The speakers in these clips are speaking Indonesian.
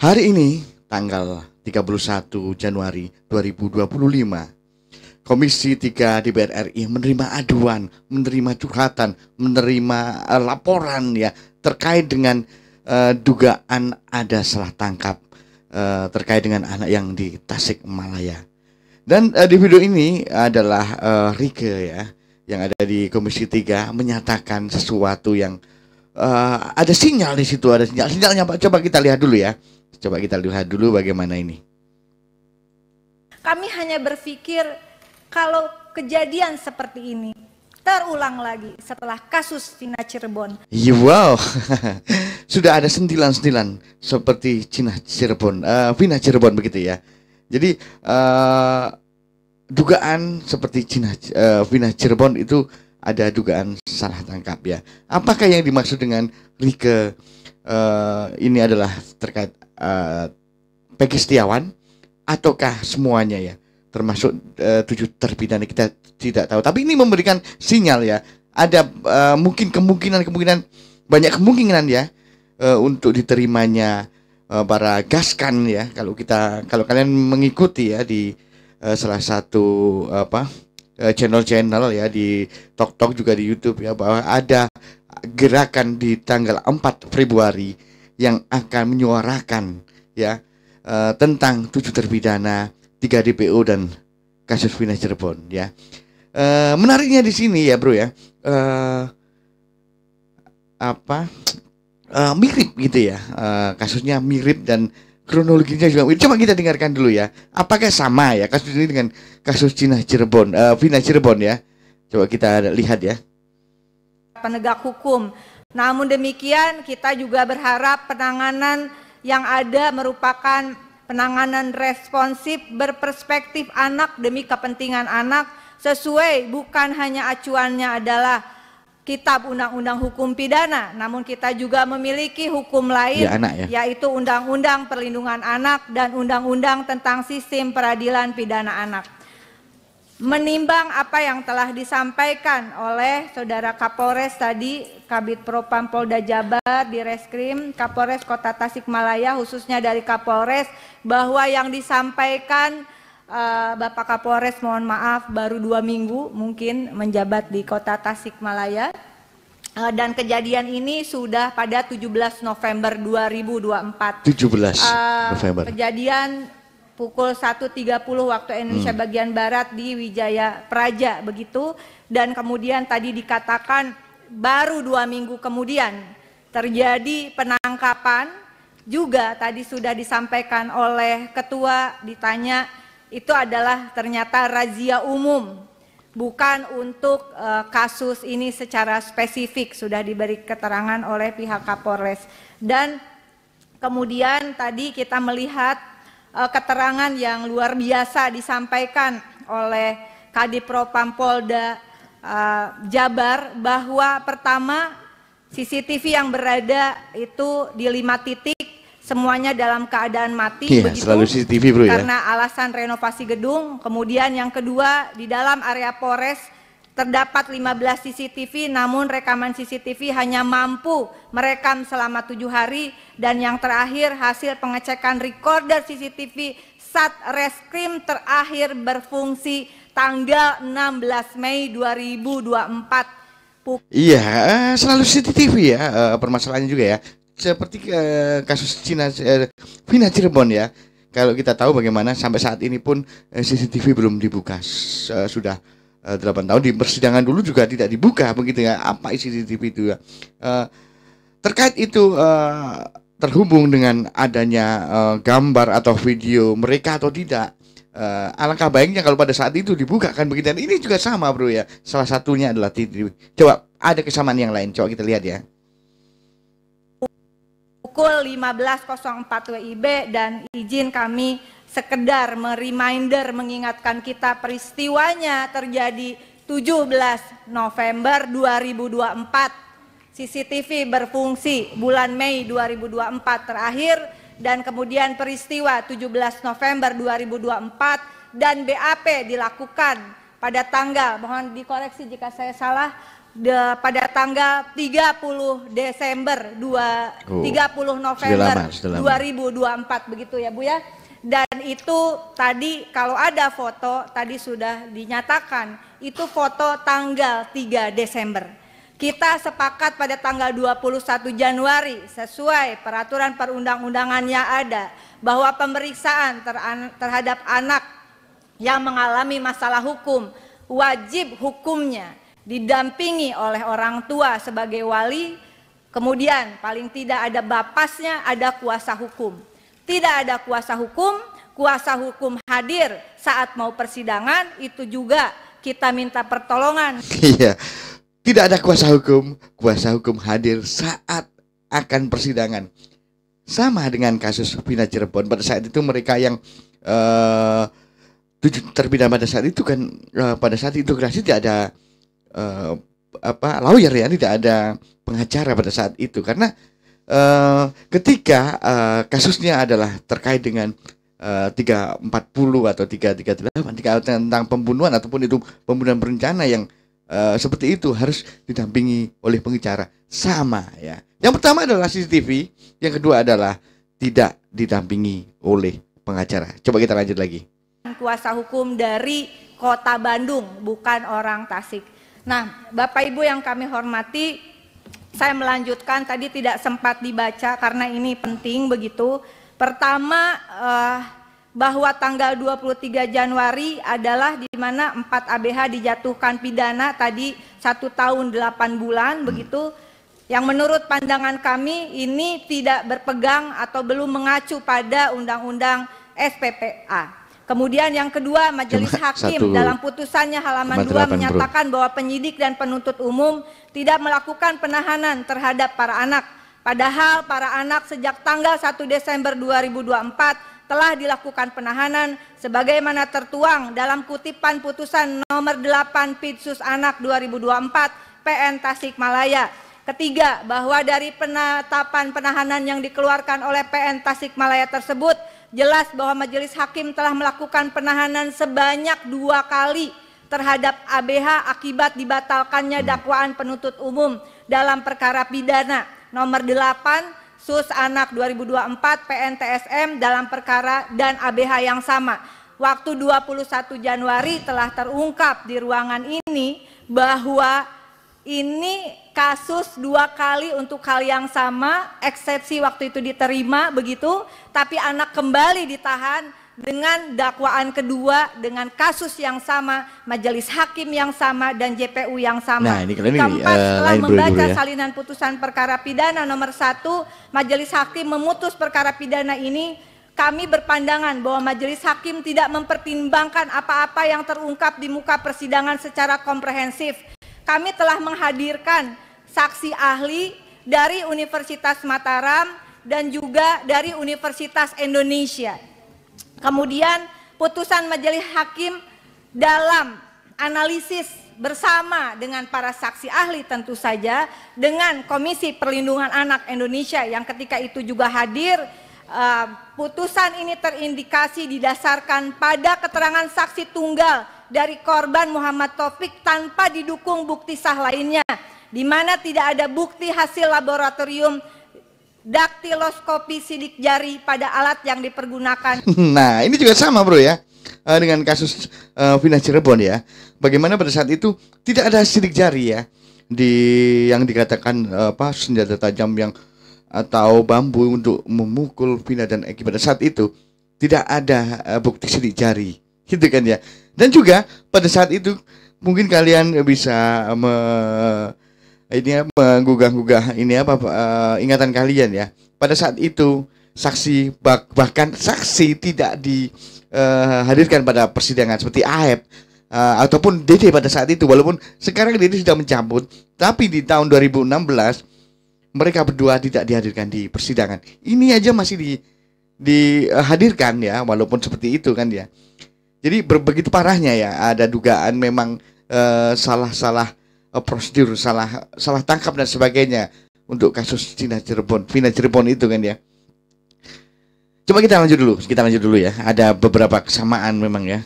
Hari ini tanggal 31 Januari 2025, Komisi 3 DPR RI menerima aduan, menerima curhatan, menerima laporan ya terkait dengan dugaan ada salah tangkap terkait dengan anak yang di Tasikmalaya. Dan di video ini adalah Rike ya yang ada di Komisi 3 menyatakan sesuatu yang ada sinyal di situ, ada sinyalnya Pak. Coba kita lihat dulu ya. Coba kita lihat dulu bagaimana ini. Kami hanya berpikir kalau kejadian seperti ini terulang lagi setelah kasus Vina Cirebon. Wow, sudah ada sentilan-sentilan seperti Vina Cirebon begitu ya. Jadi dugaan seperti Vina Cirebon itu ada dugaan salah tangkap ya. Apakah yang dimaksud dengan Rike ini adalah terkait Peggy Setiawan ataukah semuanya ya, termasuk 7 terpidana, kita tidak tahu. Tapi ini memberikan sinyal ya, ada mungkin kemungkinan banyak kemungkinan ya untuk diterimanya para gaskan ya. Kalau kalian mengikuti ya di salah satu channel ya di TokTok juga di YouTube ya, bahwa ada gerakan di tanggal 4 Februari yang akan menyuarakan ya tentang 7 terpidana, 3 DPO dan kasus Vina Cirebon ya. Menariknya di sini ya bro ya, mirip gitu ya, kasusnya mirip dan kronologinya juga mirip. Coba kita dengarkan dulu ya, apakah sama ya kasus ini dengan kasus Vina Cirebon ya. Coba kita lihat ya. Penegak hukum. Namun demikian kita juga berharap penanganan yang ada merupakan penanganan responsif berperspektif anak demi kepentingan anak, sesuai bukan hanya acuannya adalah Kitab Undang-Undang Hukum Pidana, namun kita juga memiliki hukum lain yaitu Undang-Undang Perlindungan Anak dan Undang-Undang tentang Sistem Peradilan Pidana Anak. Menimbang apa yang telah disampaikan oleh Saudara Kapolres tadi, Kabid Propam Polda Jabar di Reskrim, Kapolres Kota Tasikmalaya, khususnya dari Kapolres, bahwa yang disampaikan Bapak Kapolres, mohon maaf, baru 2 minggu mungkin menjabat di Kota Tasikmalaya, dan kejadian ini sudah pada 17 November 2024. 17 November. Kejadian pukul 1.30 waktu Indonesia bagian Barat di Wijaya Praja begitu, dan kemudian tadi dikatakan baru 2 minggu kemudian terjadi penangkapan juga. Tadi sudah disampaikan oleh ketua, ditanya itu adalah ternyata razia umum, bukan untuk kasus ini secara spesifik, sudah diberi keterangan oleh pihak Kapolres. Dan kemudian tadi kita melihat keterangan yang luar biasa disampaikan oleh Kadif Propam Polda Jabar, bahwa pertama CCTV yang berada itu di 5 titik semuanya dalam keadaan mati, begitu, selalu CCTV bro ya, karena alasan renovasi gedung. Kemudian yang kedua, di dalam area Polres terdapat 15 CCTV, namun rekaman CCTV hanya mampu merekam selama 7 hari. Dan yang terakhir, hasil pengecekan recorder CCTV Satreskrim terakhir berfungsi tanggal 16 Mei 2024. Iya, selalu CCTV ya, permasalahannya juga ya. Seperti kasus Vina Cirebon ya. Kalau kita tahu bagaimana sampai saat ini pun CCTV belum dibuka, sudah 8 tahun. Di persidangan dulu juga tidak dibuka begitu ya, apa isi CCTV itu ya. Terkait itu terhubung dengan adanya gambar atau video mereka atau tidak, alangkah baiknya kalau pada saat itu dibuka kan begitu. Dan ini juga sama bro ya, salah satunya adalah coba ada kesamaan yang lain, coba kita lihat ya. Pukul 15.04 WIB, dan izin kami sekedar mereminder, mengingatkan kita peristiwanya terjadi 17 November 2024. CCTV berfungsi bulan Mei 2024 terakhir, dan kemudian peristiwa 17 November 2024 dan BAP dilakukan pada tanggal, mohon dikoreksi jika saya salah, pada tanggal 30 Desember 30 November sudah lama. 2024 begitu ya Bu ya. Dan itu tadi kalau ada foto tadi sudah dinyatakan itu foto tanggal 3 Desember. Kita sepakat pada tanggal 21 Januari sesuai peraturan perundang-undangan yang ada bahwa pemeriksaan terhadap anak yang mengalami masalah hukum wajib hukumnya didampingi oleh orang tua sebagai wali, kemudian paling tidak ada bapasnya, ada kuasa hukum. Tidak ada kuasa hukum hadir saat mau persidangan, itu juga kita minta pertolongan. Iya, tidak ada kuasa hukum hadir saat akan persidangan. Sama dengan kasus Vina Cirebon, pada saat itu mereka yang terpidana pada saat itu kan pada saat integrasi tidak ada lawyer ya, tidak ada pengacara pada saat itu karena ketika kasusnya adalah terkait dengan 340 atau 338 tentang pembunuhan ataupun itu pembunuhan berencana yang seperti itu harus didampingi oleh pengacara. Sama ya. Yang pertama adalah CCTV, yang kedua adalah tidak didampingi oleh pengacara. Coba kita lanjut lagi. Kuasa hukum dari Kota Bandung, bukan orang Tasik. Nah, Bapak Ibu yang kami hormati, saya melanjutkan tadi tidak sempat dibaca karena ini penting begitu. Pertama, bahwa tanggal 23 Januari adalah di mana 4 ABH dijatuhkan pidana tadi 1 tahun 8 bulan begitu. Yang menurut pandangan kami ini tidak berpegang atau belum mengacu pada Undang-Undang SPPA. Kemudian yang kedua, Majelis Hakim dalam putusannya halaman 2 menyatakan bahwa penyidik dan penuntut umum tidak melakukan penahanan terhadap para anak. Padahal para anak sejak tanggal 1 Desember 2024 telah dilakukan penahanan sebagaimana tertuang dalam kutipan putusan nomor 8 Pitsus Anak 2024 PN Tasikmalaya. Ketiga, bahwa dari penetapan penahanan yang dikeluarkan oleh PN Tasikmalaya tersebut jelas bahwa Majelis Hakim telah melakukan penahanan sebanyak 2 kali terhadap ABH akibat dibatalkannya dakwaan penuntut umum dalam perkara pidana nomor 8 Sus Anak 2024 PN TSM dalam perkara dan ABH yang sama. Waktu 21 Januari telah terungkap di ruangan ini bahwa ini kasus 2 kali untuk hal yang sama, eksepsi waktu itu diterima begitu, tapi anak kembali ditahan dengan dakwaan kedua dengan kasus yang sama, majelis hakim yang sama dan JPU yang sama. Nah, ini keempat, setelah membaca ya. salinan putusan perkara pidana nomor 1, majelis hakim memutus perkara pidana ini. Kami berpandangan bahwa majelis hakim tidak mempertimbangkan apa-apa yang terungkap di muka persidangan secara komprehensif. Kami telah menghadirkan saksi ahli dari Universitas Mataram dan juga dari Universitas Indonesia. Kemudian putusan majelis hakim dalam analisis bersama dengan para saksi ahli tentu saja dengan Komisi Perlindungan Anak Indonesia yang ketika itu juga hadir. Putusan ini terindikasi didasarkan pada keterangan saksi tunggal dari korban Muhammad Taufik tanpa didukung bukti sah lainnya, di mana tidak ada bukti hasil laboratorium daktiloskopi sidik jari pada alat yang dipergunakan. Nah, ini juga sama bro ya, dengan kasus Vina Cirebon ya. Bagaimana pada saat itu tidak ada sidik jari ya, yang dikatakan senjata tajam yang atau bambu untuk memukul Vina dan Eki pada saat itu tidak ada bukti sidik jari, gitu kan ya. Dan juga pada saat itu mungkin kalian bisa menggugah-gugah ingatan kalian ya. Pada saat itu saksi bahkan saksi tidak dihadirkan pada persidangan seperti Aep ataupun Dede pada saat itu, walaupun sekarang Dede sudah mencabut, tapi di tahun 2016 mereka berdua tidak dihadirkan di persidangan. Ini aja masih dihadirkan ya, walaupun seperti itu kan ya. Jadi begitu parahnya ya, ada dugaan memang salah prosedur, salah tangkap dan sebagainya untuk kasus Vina Cirebon itu kan ya. Coba kita lanjut dulu ya. Ada beberapa kesamaan memang ya.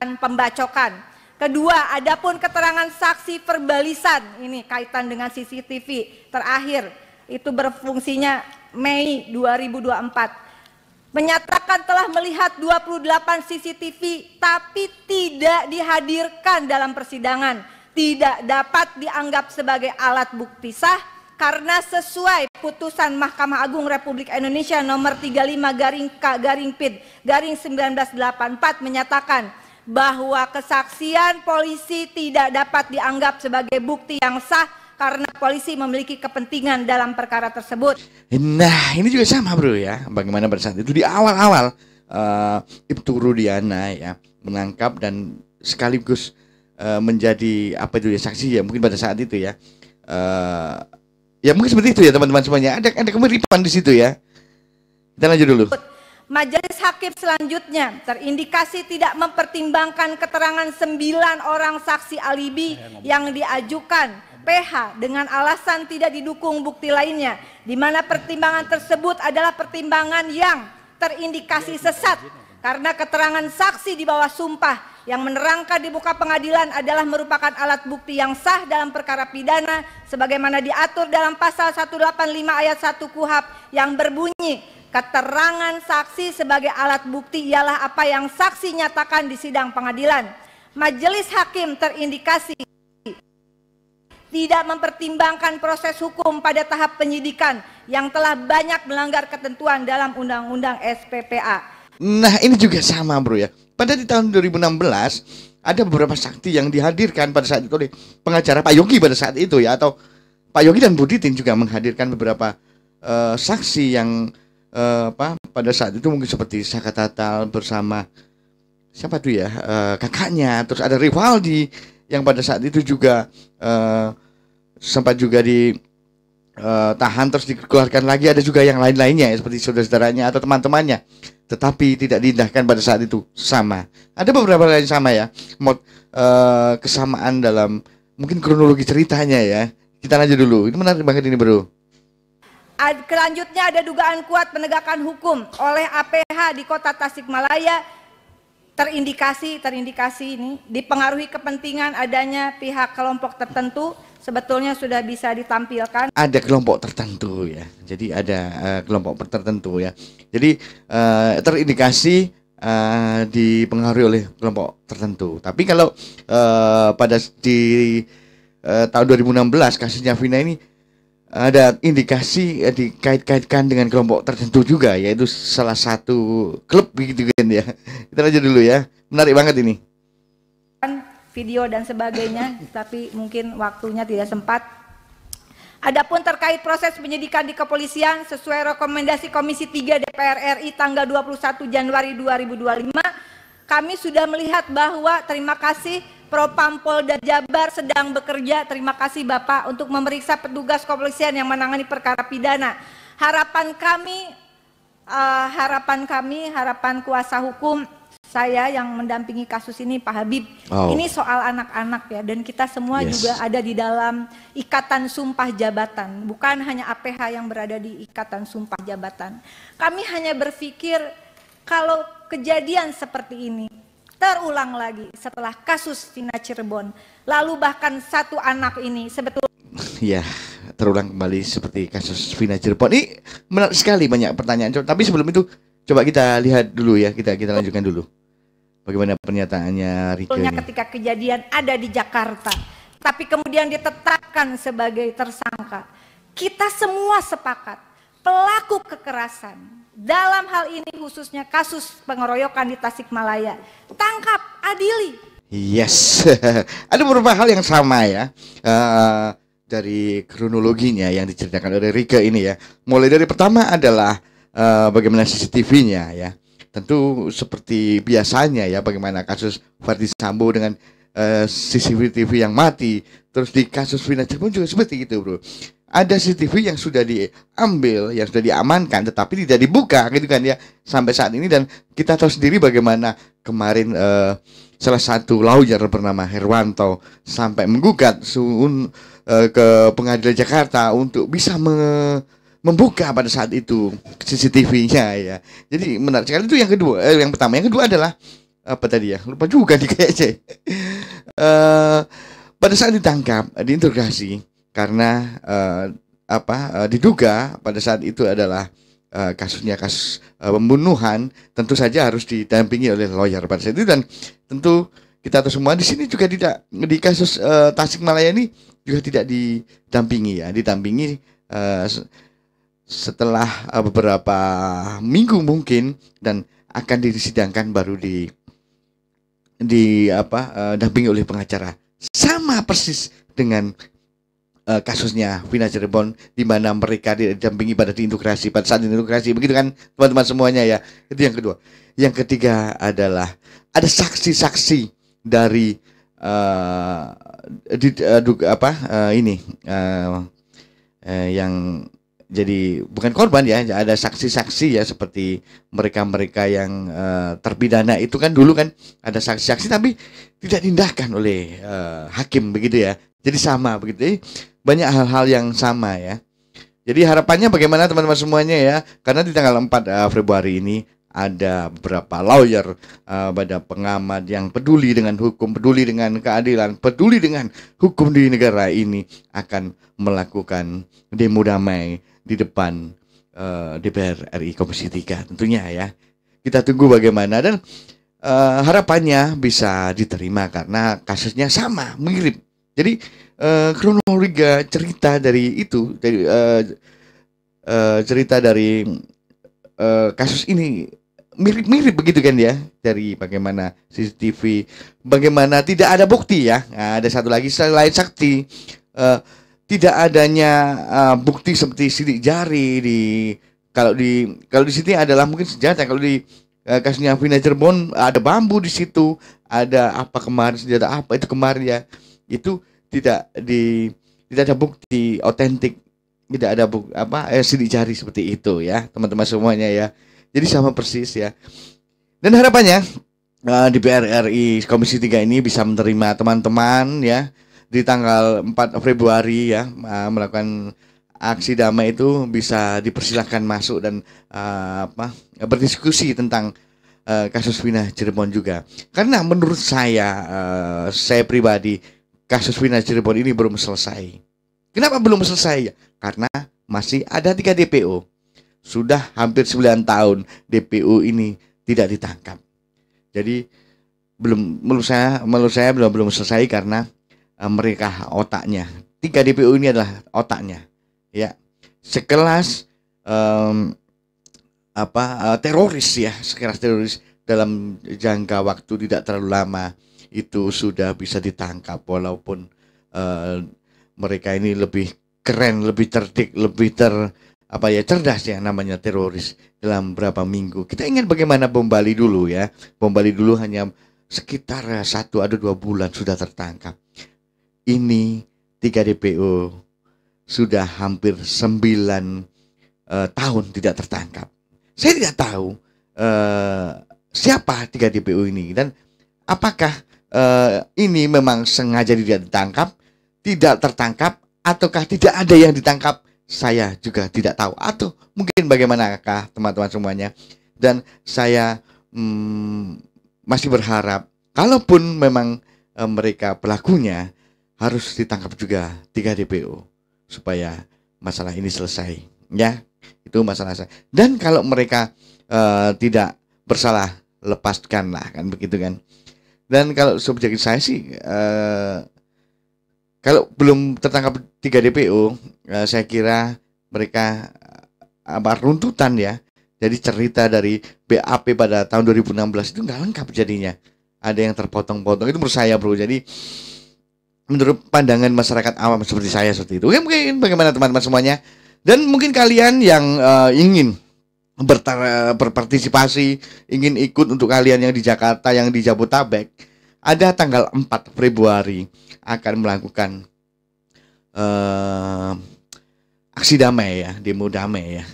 Pembacokan Kedua, adapun keterangan saksi verbalisan, ini kaitan dengan CCTV terakhir, itu berfungsinya Mei 2024. Menyatakan telah melihat 28 CCTV tapi tidak dihadirkan dalam persidangan. Tidak dapat dianggap sebagai alat bukti sah karena sesuai putusan Mahkamah Agung Republik Indonesia nomor 35/K/PID/1984 menyatakan bahwa kesaksian polisi tidak dapat dianggap sebagai bukti yang sah karena polisi memiliki kepentingan dalam perkara tersebut. Nah, ini juga sama bro ya. Bagaimana pada saat itu di awal-awal Ibtu Rudiana ya menangkap dan sekaligus menjadi apa itu ya saksi ya mungkin pada saat itu ya. Ya mungkin seperti itu ya teman-teman semuanya. Ada kemiripan di situ ya. Kita lanjut dulu. Majelis hakim selanjutnya terindikasi tidak mempertimbangkan keterangan 9 orang saksi alibi yang diajukan PH dengan alasan tidak didukung bukti lainnya, di mana pertimbangan tersebut adalah pertimbangan yang terindikasi sesat karena keterangan saksi di bawah sumpah yang menerangkan di muka pengadilan adalah merupakan alat bukti yang sah dalam perkara pidana sebagaimana diatur dalam pasal 185 ayat 1 KUHP yang berbunyi keterangan saksi sebagai alat bukti ialah apa yang saksi nyatakan di sidang pengadilan. Majelis hakim terindikasi tidak mempertimbangkan proses hukum pada tahap penyidikan yang telah banyak melanggar ketentuan dalam Undang-Undang SPPA. Nah, ini juga sama bro ya. Pada di tahun 2016 ada beberapa saksi yang dihadirkan pada saat itu oleh pengacara Pak Yogi pada saat itu ya, atau Pak Yogi dan Bu Titin juga menghadirkan beberapa saksi yang pada saat itu mungkin seperti Saka Tatal bersama siapa tuh ya kakaknya, terus ada Rivaldi yang pada saat itu juga sempat juga ditahan terus dikeluarkan lagi, ada juga yang lain-lainnya ya, seperti saudara-saudaranya atau teman-temannya, tetapi tidak diindahkan pada saat itu. Sama ada beberapa lain sama ya, kesamaan dalam mungkin kronologi ceritanya ya. Kita lanjut dulu, ini menarik banget ini bro. Selanjutnya ada dugaan kuat penegakan hukum oleh APH di Kota Tasikmalaya. Terindikasi ini dipengaruhi kepentingan adanya pihak kelompok tertentu, sebetulnya sudah bisa ditampilkan. Ada kelompok tertentu ya, jadi ada kelompok tertentu ya. Jadi terindikasi dipengaruhi oleh kelompok tertentu. Tapi kalau pada di tahun 2016 kasusnya Vina ini ada indikasi dikait-kaitkan dengan kelompok tertentu juga, yaitu salah satu klub begitu kan ya. Kita lanjut dulu ya, menarik banget ini. Video dan sebagainya, tapi mungkin waktunya tidak sempat. Adapun terkait proses penyidikan di kepolisian sesuai rekomendasi Komisi 3 DPR RI tanggal 21 Januari 2025, kami sudah melihat bahwa terima kasih Propam Polda Jabar sedang bekerja. Terima kasih Bapak untuk memeriksa petugas kepolisian yang menangani perkara pidana. Harapan kuasa hukum saya yang mendampingi kasus ini Pak Habib. Ini soal anak-anak ya, dan kita semua juga ada di dalam ikatan sumpah jabatan. Bukan hanya APH yang berada di ikatan sumpah jabatan. Kami hanya berpikir kalau kejadian seperti ini terulang lagi setelah kasus Vina Cirebon, lalu bahkan satu anak ini sebetulnya ya terulang kembali seperti kasus Vina Cirebon. Ini menarik sekali, banyak pertanyaan. Tapi sebelum itu coba kita lihat dulu ya, kita lanjutkan dulu bagaimana pernyataannya Rike ini. Ketika kejadian ada di Jakarta tapi kemudian ditetapkan sebagai tersangka, kita semua sepakat pelaku kekerasan dalam hal ini khususnya kasus pengeroyokan di Tasikmalaya, tangkap, adili. Yes, ada beberapa hal yang sama ya dari kronologinya yang diceritakan oleh Rike ini ya. Mulai dari pertama adalah bagaimana CCTV-nya ya. Tentu seperti biasanya ya, bagaimana kasus Verdi Sambo dengan CCTV yang mati. Terus di kasus Vina Cirebon juga seperti itu bro. Ada CCTV yang sudah diambil, yang sudah diamankan, tetapi tidak dibuka gitu kan ya sampai saat ini. Dan kita tahu sendiri bagaimana kemarin salah satu lawyer bernama Herwanto sampai menggugat ke pengadilan Jakarta untuk bisa membuka pada saat itu CCTV-nya ya. Jadi menarik sekali itu yang kedua. Yang pertama, yang kedua adalah apa tadi ya? Lupa juga nih kayaknya. eh, pada saat ditangkap, diinterogasi karena diduga pada saat itu adalah kasusnya kasus pembunuhan, tentu saja harus didampingi oleh lawyer pada saat itu. Dan tentu kita tahu semua di sini juga tidak, di kasus Tasikmalaya ini juga tidak didampingi ya, didampingi setelah beberapa minggu mungkin, dan akan disidangkan baru dampingi oleh pengacara. Sama persis dengan kasusnya Vina Cirebon, di mana mereka didampingi pada diintegrasi, pada saat diintegrasi, begitu kan teman-teman semuanya ya. Itu yang kedua. Yang ketiga adalah ada saksi-saksi dari yang jadi bukan korban ya, ada saksi-saksi ya, seperti mereka-mereka yang terpidana itu kan dulu kan ada saksi-saksi tapi tidak diindahkan oleh hakim begitu ya. Jadi sama begitu. Jadi banyak hal-hal yang sama ya. Jadi harapannya bagaimana teman-teman semuanya ya, karena di tanggal 4 Februari ini ada beberapa lawyer, ada pengamat yang peduli dengan hukum, peduli dengan keadilan, peduli dengan hukum di negara ini, akan melakukan demo damai di depan DPR RI Komisi 3 tentunya ya. Kita tunggu bagaimana, dan harapannya bisa diterima karena kasusnya sama, mirip. Jadi kronologi cerita dari itu, dari cerita dari kasus ini mirip-mirip begitu kan ya, dari bagaimana CCTV, bagaimana tidak ada bukti ya. Nah, ada satu lagi selain saksi, tidak adanya bukti seperti sidik jari kalau di sini adalah mungkin senjata. Kalau di kasusnya Vina Cirebon ada bambu di situ, ada apa kemarin, senjata apa itu kemarin ya, itu tidak ada bukti otentik, tidak ada sidik jari seperti itu ya teman-teman semuanya ya. Jadi sama persis ya. Dan harapannya DPR RI Komisi 3 ini bisa menerima teman-teman ya di tanggal 4 Februari ya, melakukan aksi damai itu, bisa dipersilahkan masuk dan berdiskusi tentang kasus Vina Cirebon juga. Karena menurut saya pribadi, kasus Vina Cirebon ini belum selesai. Kenapa belum selesai? Karena masih ada 3 DPO. Sudah hampir 9 tahun DPO ini tidak ditangkap. Jadi menurut saya belum selesai karena mereka otaknya. 3 DPO ini adalah otaknya. Ya. Sekelas teroris ya, sekelas teroris dalam jangka waktu tidak terlalu lama itu sudah bisa ditangkap, walaupun mereka ini lebih keren, lebih cerdik, lebih cerdas ya, namanya teroris dalam berapa minggu. Kita ingat bagaimana bom Bali dulu ya. Bom Bali dulu hanya sekitar 1 atau 2 bulan sudah tertangkap. Ini 3 DPO sudah hampir 9 tahun tidak tertangkap. Saya tidak tahu siapa 3 DPO ini, dan apakah ini memang sengaja tidak ditangkap, tidak tertangkap, ataukah tidak ada yang ditangkap. Saya juga tidak tahu, atau mungkin bagaimanakah teman-teman semuanya. Dan saya masih berharap, kalaupun memang mereka pelakunya, harus ditangkap juga 3 DPO supaya masalah ini selesai ya. Itu masalah saya. Dan kalau mereka tidak bersalah, lepaskanlah, kan begitu kan. Dan kalau subjektif saya sih, kalau belum tertangkap 3 DPO, saya kira mereka runtutan ya. Jadi cerita dari BAP pada tahun 2016 itu nggak lengkap jadinya. Ada yang terpotong-potong. Itu menurut saya, bro. Jadi menurut pandangan masyarakat awam seperti saya seperti itu. Oke, mungkin bagaimana teman-teman semuanya. Dan mungkin kalian yang ingin berpartisipasi, ingin ikut, untuk kalian yang di Jakarta, yang di Jabotabek, ada tanggal 4 Februari akan melakukan aksi damai ya, demo damai ya,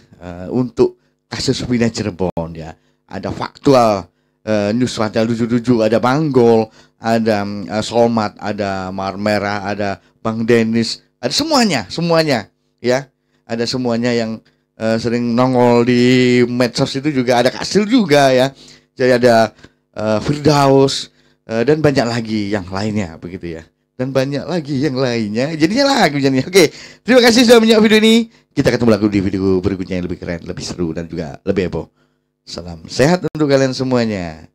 untuk kasus Vina Cirebon ya. Ada faktual news, ada 77, ada Banggol, ada Solmat, ada Mar Merah, ada Bang Dennis, ada semuanya ya. Ada semuanya yang sering nongol di medsos itu juga, ada Kasil juga ya. Jadi ada Firdaus, dan banyak lagi yang lainnya begitu ya. Dan banyak lagi yang lainnya. Jadinya lagu jadinya. Oke, terima kasih sudah menyimak video ini. Kita ketemu lagi di video berikutnya yang lebih keren, lebih seru dan juga lebih heboh. Salam sehat untuk kalian semuanya.